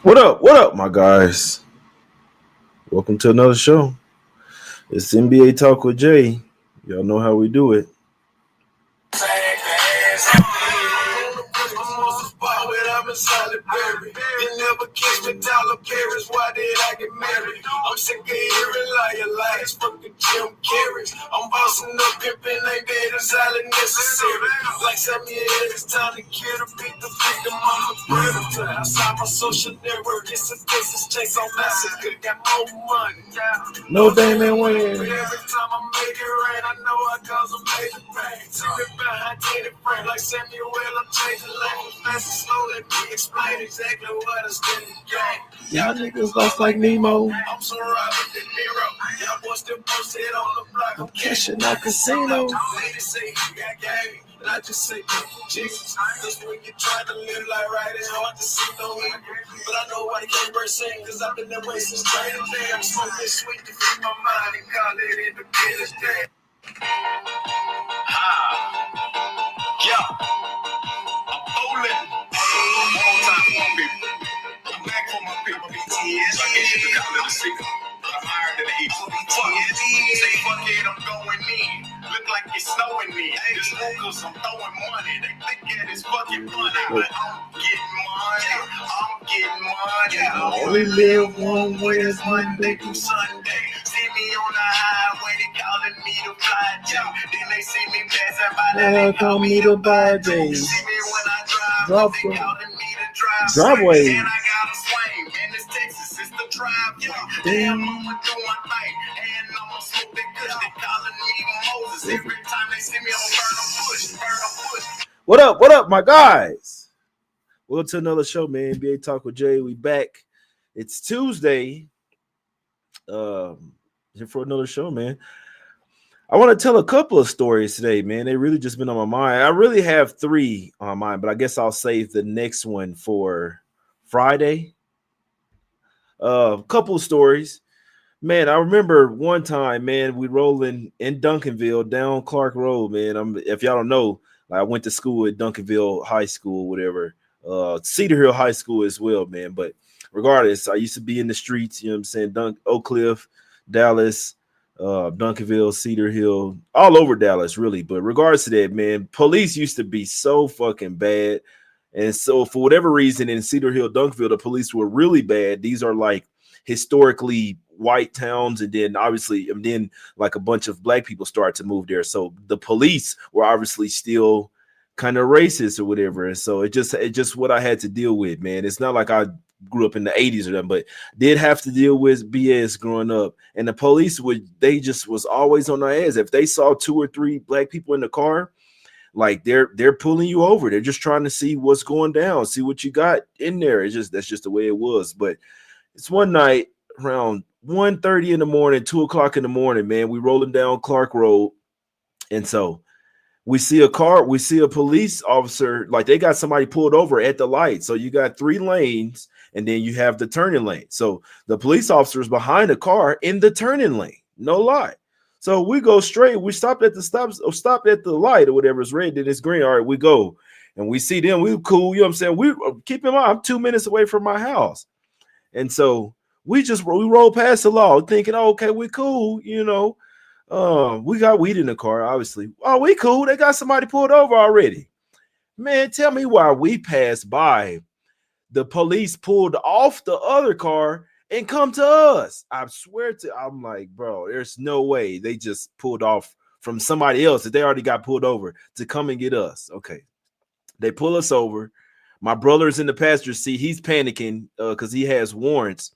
What up? What up, my guys? Welcome to another show. It's NBA Talk with Jay. Y'all know how we do it. You never catch me Tyler Paris. Why did I get married? I'm sick of hearing liars, fucking Jim Carrey. I'm bossing up, pimping like that is all necessary. Like Samuel, it's time to kill the victim. I'm a predator. Outside my social network, it's a business chase on massacre. Got more money. No Damon Wayne. Every time I make it rain, I know I cause a major pain. Sitting behind Teddy Frank like Samuel, I'm changing language fast and slow. Let me explain exactly what I still in the game. Y'all niggas lost like Nemo. I'm so Robert De Niro. Y'all boys still posted on the block. I'm cashing out casino. Ladies say he got game. And I just say, Jesus. Cause when you're trying to live like right, it's hard to see no evil. But I know why they can't burst saying, cause I've been that way since training day. I'm smoking sweet to feed my mind and call it Independence Day. Yeah, I'm bowling. One more time for my people. I'm back for my people. BTS. I guess you could call it a secret. I'm higher than the equal. Fuck it. Say fuck it, I'm going in. Look like it's snowing in. This locals, I'm throwing money. They think that it's fucking funny. But I'm getting money. I'm getting money. I only live one way. It's Monday through Sunday. See me on the highway. They calling me the fly J. Then they see me passing by. They call me the bad J. See me when I drive. They calling me the driveway. And I got a swing. Man, this Texas is the drive. Damn, I'ma do my thing. And I'ma smoke that kush. They calling me Moses. Every time they see me, I'ma burn a bush. What up? What up, my guys? Welcome to another show, man. NBA Talk with Jay. We back. It's Tuesday. Here for another show, man. I want to tell a couple of stories today, man. They really just been on my mind. I really have three on my mind, but I guess I'll save the next one for Friday. Couple of stories. Man, I remember one time, man, we rolling in Duncanville down Clark Road, man. If y'all don't know, I went to school at Duncanville High School, whatever. Cedar Hill High School as well, man. But regardless, I used to be in the streets, you know what I'm saying? Oak Cliff, Dallas, Duncanville, Cedar Hill, all over Dallas, really. But regardless of that, man, police used to be so fucking bad. And so for whatever reason in Cedar Hill, Duncanville, the police were really bad. These are like historically white towns, and then obviously, and then like a bunch of black people started to move there. So the police were obviously still kind of racist or whatever. And so it just what I had to deal with, man. It's not like I grew up in the 80s or nothing, but did have to deal with BS growing up. And the police they just was always on their ass. If they saw two or three black people in the car, like they're pulling you over. They're just trying to see what's going down, see what you got in there. That's just the way it was. But it's one night around 1:30 in the morning, 2:00 in the morning, man. We rolling down Clark Road. And so we see a police officer, like they got somebody pulled over at the light. So you got three lanes, and then you have the turning lane. So the police officer is behind the car in the turning lane. No lie. So we go straight. We stopped at the light or whatever is red, then it's green. All right, we go. And we see them. We cool. You know what I'm saying? We keep in mind, I'm 2 minutes away from my house. And so we roll past the law thinking, oh, okay, we cool, you know. We got weed in the car, obviously. Oh, we cool. They got somebody pulled over already. Man, tell me why we passed by. The police pulled off the other car and come to us. I swear I'm like, bro, there's no way they just pulled off from somebody else that they already got pulled over to come and get us. Okay. They pull us over. My brother's in the passenger seat. He's panicking because he has warrants.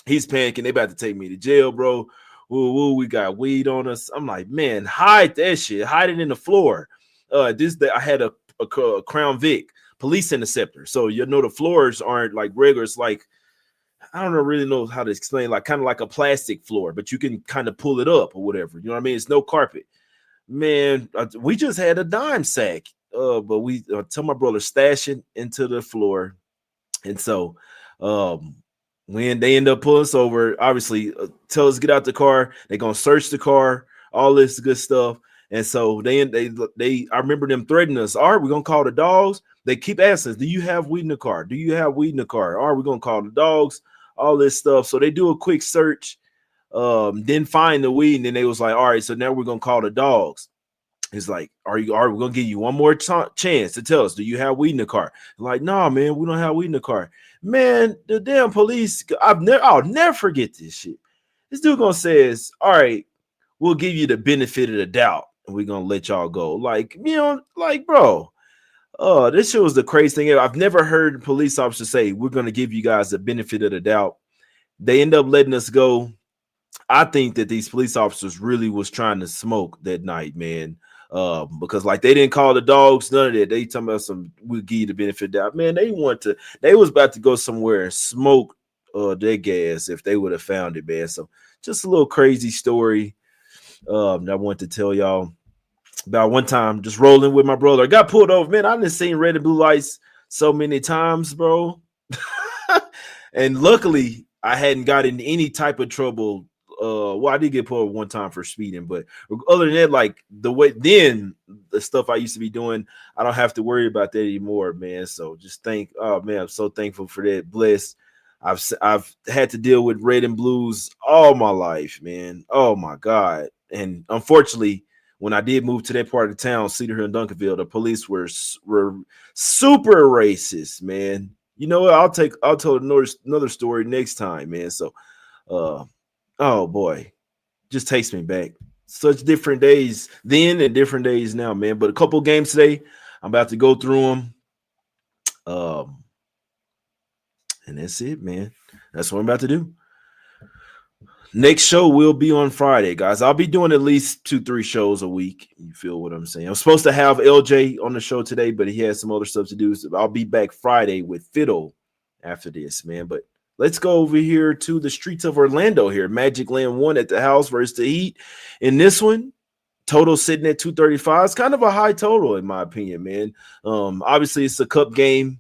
He's panicking. They about to take me to jail, bro. Woo, we got weed on us. I'm like, man, hide that shit. Hide it in the floor. I had a Crown Vic police interceptor. So you know the floors aren't like regular. It's like, I don't really know how to explain, like kind of like a plastic floor, but you can kind of pull it up or whatever. You know what I mean? It's no carpet. Man, we just had a dime sack. But we tell my brother stash it into the floor. And so when they end up pulling us over, obviously tell us get out the car. They're going to search the car, all this good stuff. And so they I remember them threatening us. All right, we're gonna call the dogs. They keep asking us, do you have weed in the car? Do you have weed in the car? All right, we're gonna call the dogs, all this stuff. So they do a quick search, then find the weed, and then they was like, all right, so now we're gonna call the dogs. It's like, are we gonna give you one more chance to tell us, do you have weed in the car? Like, nah, man, we don't have weed in the car. Man, the damn police, I'll never forget this shit. This dude gonna says, all right, we'll give you the benefit of the doubt, and we're gonna let y'all go. Like, like, bro, this shit was the craziest thing ever. I've never heard police officers say, we're gonna give you guys the benefit of the doubt. They end up letting us go. I think that these police officers really was trying to smoke that night, man. Because like they didn't call the dogs, none of that. They talking about we'll give you the benefit of the doubt. Man, they was about to go somewhere and smoke their gas if they would have found it, man. So just a little crazy story that I wanted to tell y'all about. One time just rolling with my brother. I got pulled over, man. I done seen red and blue lights so many times, bro. And luckily I hadn't got in any type of trouble. Well, I did get pulled over one time for speeding, but other than that, like the stuff I used to be doing, I don't have to worry about that anymore, man. So just oh man, I'm so thankful for that. Blessed. I've had to deal with red and blues all my life, man. Oh my God. And unfortunately, when I did move to that part of the town, Cedar Hill and Duncanville, the police were super racist, man. You know what? I'll tell another story next time, man. So oh boy, just takes me back. Such different days then and different days now, man. But a couple games today, I'm about to go through them. And that's it, man. That's what I'm about to do. Next show will be on Friday, guys. I'll be doing at least 2-3 shows a week. You feel what I'm saying? I'm supposed to have LJ on the show today, but he has some other stuff to do. So I'll be back Friday with Fiddle after this, man. But let's go over here to the streets of Orlando here. Magic Land 1 at the house versus the Heat. In this one, total sitting at 235. It's kind of a high total, in my opinion, man. Obviously, it's a cup game.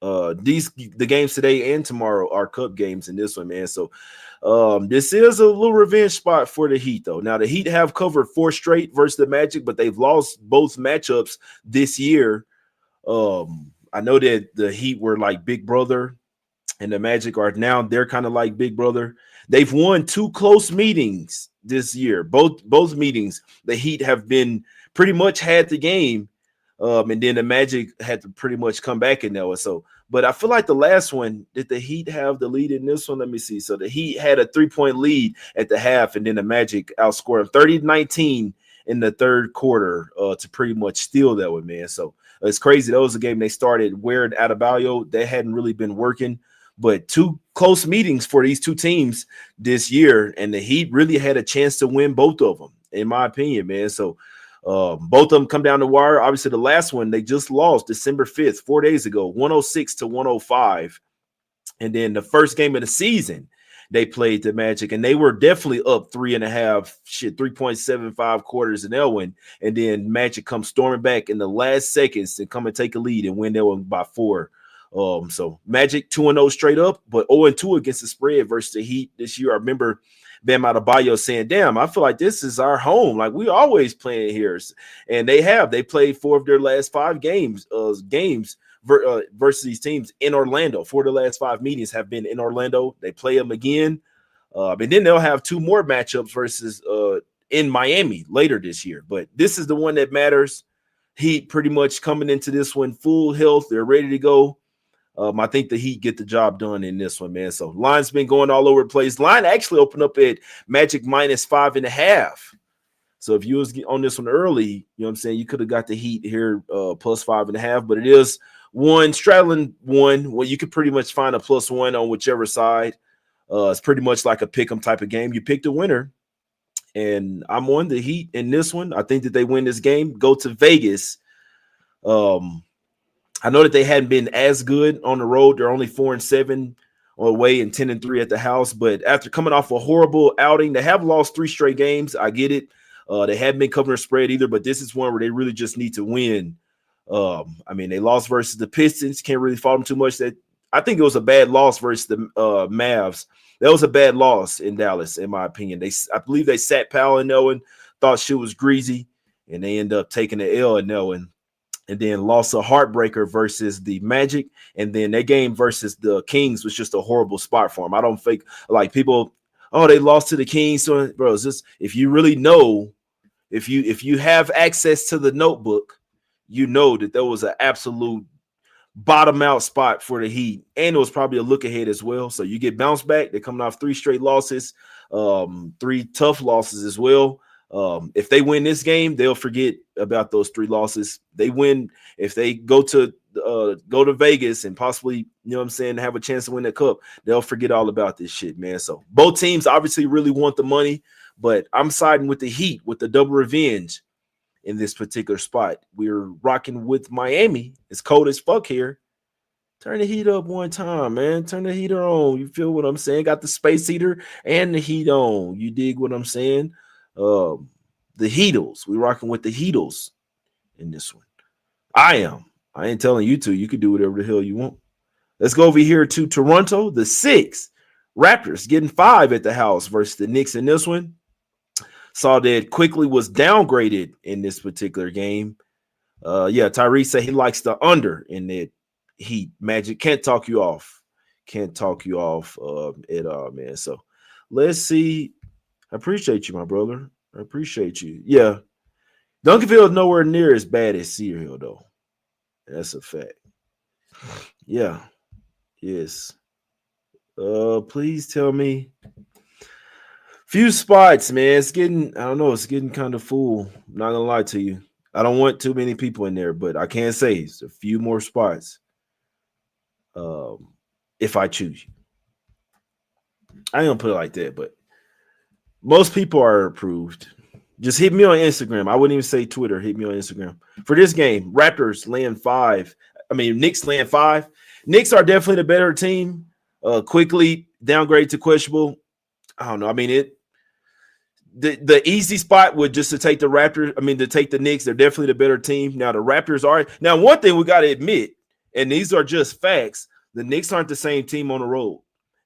The games today and tomorrow are cup games in this one, man. So this is a little revenge spot for the Heat, though. Now, the Heat have covered 4 straight versus the Magic, but they've lost both matchups this year. I know that the Heat were like big brother, and the Magic are now they're kind of like big brother. They've won 2 close meetings this year. Both meetings, the Heat have been pretty much had the game, and then the Magic had to pretty much come back in that one. So, but I feel like the last one, did the Heat have the lead in this one? Let me see. So the Heat had a 3-point lead at the half, and then the Magic outscored them 30-19 in the third quarter to pretty much steal that one, man. So it's crazy. That was a game they started wearing Adebayo. They hadn't really been working, but 2 close meetings for these 2 teams this year, and the Heat really had a chance to win both of them, in my opinion, man. So both of them come down the wire. Obviously, the last one they just lost December 5th, 4 days ago, 106-105. And then the first game of the season, they played the Magic, and they were definitely up 3.75 quarters in Elwyn. And then Magic comes storming back in the last seconds and come and take a lead and win that one by 4. So Magic 2-0 straight up, but 0-2 against the spread versus the Heat this year. I remember Bam Adebayo saying, damn, I feel like this is our home. Like we always playing here. And they played 4 of their last 5 games versus these teams in Orlando. 4 of the last 5 meetings have been in Orlando. They play them again. And then they'll have 2 more matchups versus in Miami later this year. But this is the one that matters. Heat pretty much coming into this one full health. They're ready to go. I think the Heat get the job done in this one, man. So line's been going all over the place. Line actually opened up at Magic -5.5. So if you was on this one early, you know what I'm saying, you could have got the Heat here +5.5, but it is straddling 1. Well, you could pretty much find a +1 on whichever side. It's pretty much like a pick 'em type of game. You pick the winner, and I'm on the Heat in this one. I think that they win this game, go to Vegas. I know that they hadn't been as good on the road. They're only 4-7 away and 10-3 at the house. But after coming off a horrible outing, they have lost 3 straight games. I get it. They haven't been covering a spread either, but this is one where they really just need to win. I mean, they lost versus the Pistons. Can't really fault them too much. I think it was a bad loss versus the Mavs. That was a bad loss in Dallas, in my opinion. I believe they sat Powell and Owen thought shit was greasy, and they end up taking the L and knowing. And then lost a heartbreaker versus the Magic, and then that game versus the Kings was just a horrible spot for them. I don't think like people, oh, they lost to the Kings. So, bro, it's just if you really know, if you have access to the notebook, you know that there was an absolute bottom out spot for the Heat, and it was probably a look ahead as well. So you get bounced back. They're coming off 3 straight losses, 3 tough losses as well. If they win this game, they'll forget about those 3 losses. They win if they go to Vegas and possibly, you know what I'm saying, have a chance to win the cup. They'll forget all about this shit, man. So both teams obviously really want the money, but I'm siding with the Heat with the double revenge in this particular spot. We're rocking with Miami. It's cold as fuck here. Turn the heat up one time, man. Turn the heater on. You feel what I'm saying? Got the space heater and the heat on. You dig what I'm saying? The Heatles. We're rocking with the Heatles in this one. I ain't telling you to. You can do whatever the hell you want. Let's go over here to Toronto. The 6 Raptors getting 5 at the house versus the Knicks in this one. Saw that quickly was downgraded in this particular game. Tyrese said he likes the under in that Heat. Magic can't talk you off. Can't talk you off at all, man. So let's see. I appreciate you, my brother. I appreciate you. Yeah. Duncanville is nowhere near as bad as Cedar Hill, though. That's a fact. Yeah. Yes. Please tell me. Few spots, man. It's getting kind of full. I'm not gonna lie to you. I don't want too many people in there, but I can say it's a few more spots. If I choose you. I ain't gonna put it like that, but most people are approved. Just hit me on Instagram. I wouldn't even say Twitter. Hit me on Instagram. For this game, Raptors laying 5. Knicks laying 5. Knicks are definitely the better team. Quickly downgrade to questionable. I don't know. The easy spot would just to take the Raptors. To take the Knicks. They're definitely the better team. Now the Raptors are. Now one thing we got to admit, and these are just facts, the Knicks aren't the same team on the road.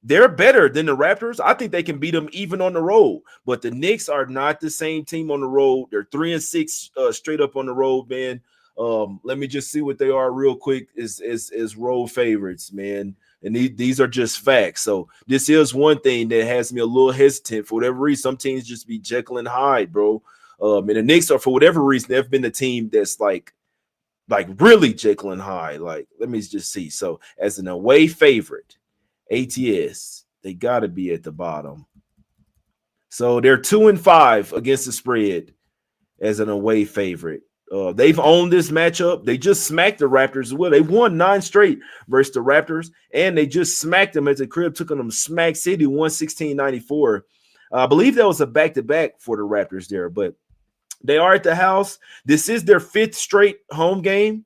They're better than the Raptors. I think they can beat them even on the road. But the Knicks are not the same team on the road. They're 3-6 straight up on the road, man. Let me just see what they are real quick. Is road favorites, man. And these are just facts. So this is one thing that has me a little hesitant for whatever reason. Some teams just be Jekyll and Hyde, bro. And the Knicks are, for whatever reason, they've been the team that's like really Jekyll and Hyde. Like, let me just see. So as an away favorite, ATS, they got to be at the bottom. So they're 2-5 against the spread as an away favorite. They've owned this matchup. They just smacked the Raptors as well. They won 9 straight versus the Raptors, and they just smacked them at the crib, took them Smack City 116-94. I believe that was a back-to-back for the Raptors there, but they are at the house. This is their 5th straight home game.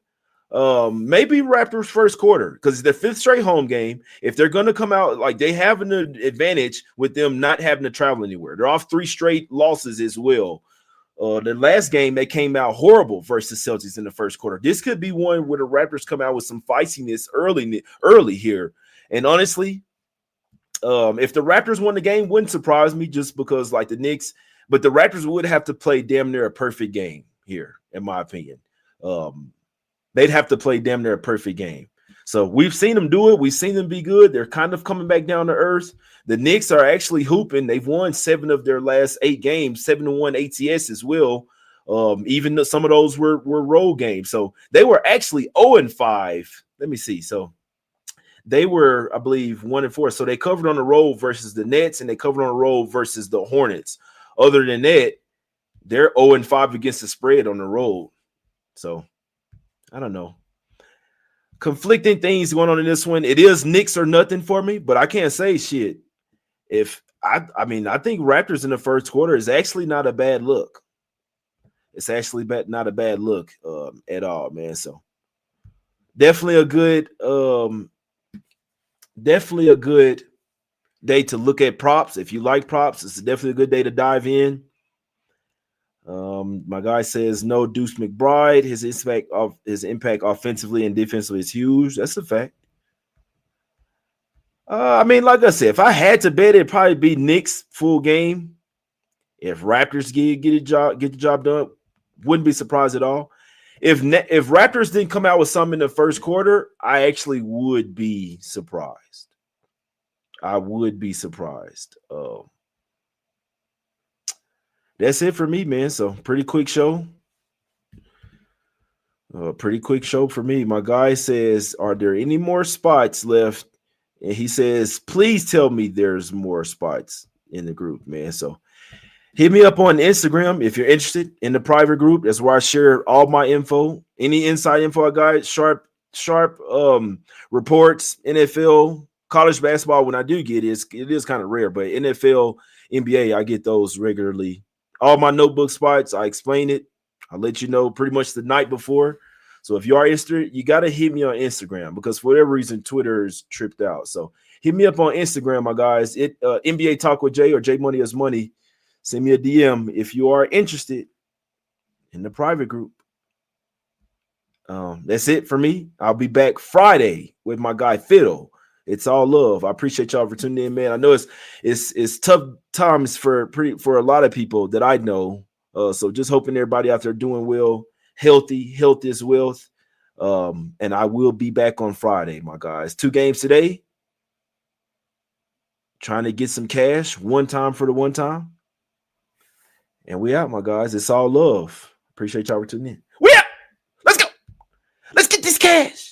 Maybe Raptors first quarter, because it's their 5th straight home game. If they're going to come out, like, they have an advantage with them not having to travel anywhere. They're off 3 straight losses as well. The last game, they came out horrible versus Celtics in the first quarter. This could be one where the Raptors come out with some feistiness early here. And honestly, if the Raptors won the game, wouldn't surprise me, just because like the Knicks, but the Raptors would have to play damn near a perfect game here, in my opinion. They'd have to play damn near a perfect game. So we've seen them do it. We've seen them be good. They're kind of coming back down to earth. The Knicks are actually hooping. They've won 7 of their last 8 games, 7-1 ATS as well. Even though some of those were road games. So they were actually 0-5. Let me see. So they were, I believe, 1-4. So they covered on the road versus the Nets, and they covered on the road versus the Hornets. Other than that, they're 0-5 against the spread on the road. So I don't know. Conflicting things going on in this one. It is Knicks or nothing for me, but I can't say shit. If I think Raptors in the first quarter is actually not a bad look. It's actually not a bad look at all, man. So definitely a good day to look at props. If you like props, it's definitely a good day to dive in. My guy says no Deuce McBride. His impact offensively and defensively is huge. That's a fact. Like I said, if I had to bet, it'd probably be Knicks full game. If Raptors get the job done, wouldn't be surprised at all. If Raptors didn't come out with something in the first quarter, I actually would be surprised. I would be surprised. That's it for me, man. So pretty quick show. Pretty quick show for me. My guy says, "Are there any more spots left?" And he says, "Please tell me there's more spots in the group, man." So hit me up on Instagram if you're interested in the private group. That's where I share all my info, any inside info I got, sharp reports, NFL, college basketball. When I do get it is kind of rare, but NFL, NBA, I get those regularly. All my notebook spots, I explain it. I'll let you know pretty much the night before. So if you are interested, you got to hit me on Instagram because for whatever reason, Twitter is tripped out. So hit me up on Instagram, my guys. NBA Talk with Jay or J Money is Money. Send me a DM if you are interested in the private group. That's it for me. I'll be back Friday with my guy Fiddle. It's all love. I appreciate y'all for tuning in, man. I know it's tough times for a lot of people that I know. So just hoping everybody out there doing well, healthy is wealth. And I will be back on Friday, my guys. 2 games today. Trying to get some cash, one time for the one time. And we out, my guys. It's all love. Appreciate y'all for tuning in. We out. Let's go. Let's get this cash.